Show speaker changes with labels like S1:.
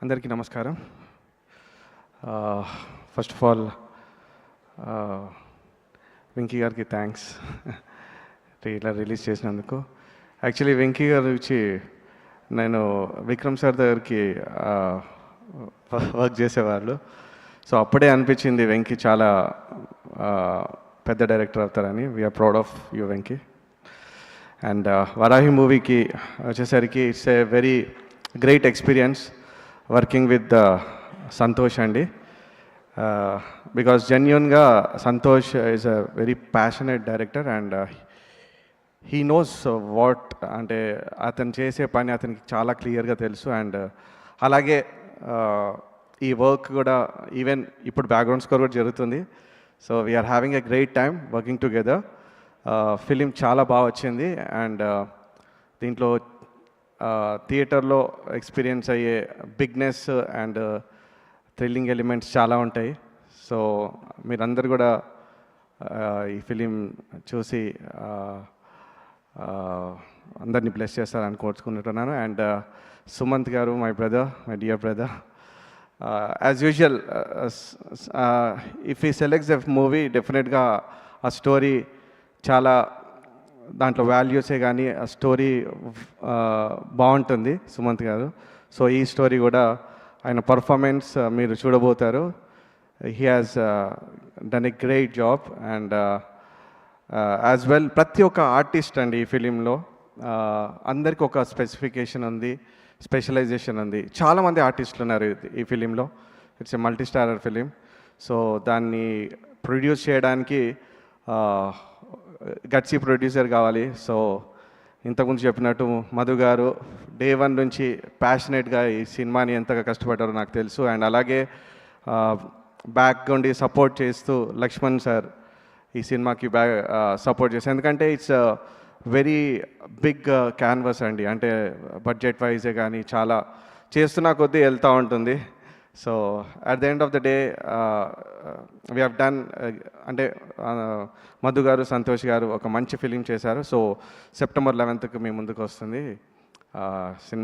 S1: అందరికీ నమస్కారం. First of all Venky గారికి థ్యాంక్స్ ట్రైలర్ రిలీజ్ చేసినందుకు. యాక్చువల్లీ వెంకీ గారు వచ్చి నేను విక్రమ్ సార్ దగ్గరికి వర్క్ చేసేవాళ్ళు. సో అప్పుడే అనిపించింది వెంకీ చాలా పెద్ద డైరెక్టర్ అవుతారని. We are proud of you Venky. And Varahi మూవీకి వచ్చేసరికి it's a very great experience working with Santosh అండి. బికాస్ జెన్యూన్గా Santosh is a very passionate director and he knows what, అంటే అతను చేసే పని అతనికి చాలా క్లియర్గా తెలుసు. అండ్ అలాగే ఈ వర్క్ కూడా ఈవెన్ ఇప్పుడు బ్యాక్గ్రౌండ్ స్కోర్ కూడా జరుగుతుంది. So we are having a great time working together. Film చాలా బాగా వచ్చింది అండ్ దీంట్లో థియేటర్లో ఎక్స్పీరియన్స్ అయ్యే బిగ్నెస్ అండ్ థ్రిల్లింగ్ ఎలిమెంట్స్ చాలా ఉంటాయి. సో మీరందరూ కూడా ఈ ఫిలిం చూసి అందరినీ బ్లెస్ చేస్తారని కోరుకుంటున్నాను. అండ్ సుమంత్ గారు, my brother, my dear brother, as usual if ఈ సెలెక్ట్స్ ఎ మూవీ డెఫినెట్గా ఆ స్టోరీ చాలా దాంట్లో వాల్యూసే కానీ ఆ స్టోరీ బాగుంటుంది సుమంత్ గారు. సో ఈ స్టోరీ కూడా ఆయన పర్ఫార్మెన్స్ మీరు చూడబోతారు. He has done a great job. And as well ప్రతి ఒక్క ఆర్టిస్ట్ అండి ఈ ఫిలింలో అందరికి ఒక స్పెసిఫికేషన్ ఉంది, స్పెషలైజేషన్ ఉంది. చాలామంది ఆర్టిస్టులు ఉన్నారు ఈ ఫిలింలో. It's a multi starrer film. So దాన్ని ప్రొడ్యూస్ చేయడానికి గట్సీ ప్రొడ్యూసర్ కావాలి. సో ఇంతకుముందు చెప్పినట్టు మధు గారు డే వన్ నుంచి ప్యాషనేట్గా ఈ సినిమాని ఎంతగా కష్టపడ్డారో నాకు తెలుసు. అండ్ అలాగే బ్యాక్ ఉండి సపోర్ట్ చేస్తూ లక్ష్మణ్ సార్ ఈ సినిమాకి సపోర్ట్ చేస్తారు. ఎందుకంటే ఇట్స్ వెరీ బిగ్ క్యాన్వస్ అండి. అంటే బడ్జెట్ వైజే కానీ చాలా చేస్తున్న కొద్దీ వెళ్తూ ఉంటుంది. So at the end of the day we have done, అంటే మధు గారు, సంతోష్ గారు ఒక మంచి ఫిలిం చేశారు. సో సెప్టెంబర్ 11th మీ ముందుకు వస్తుంది సినిమా.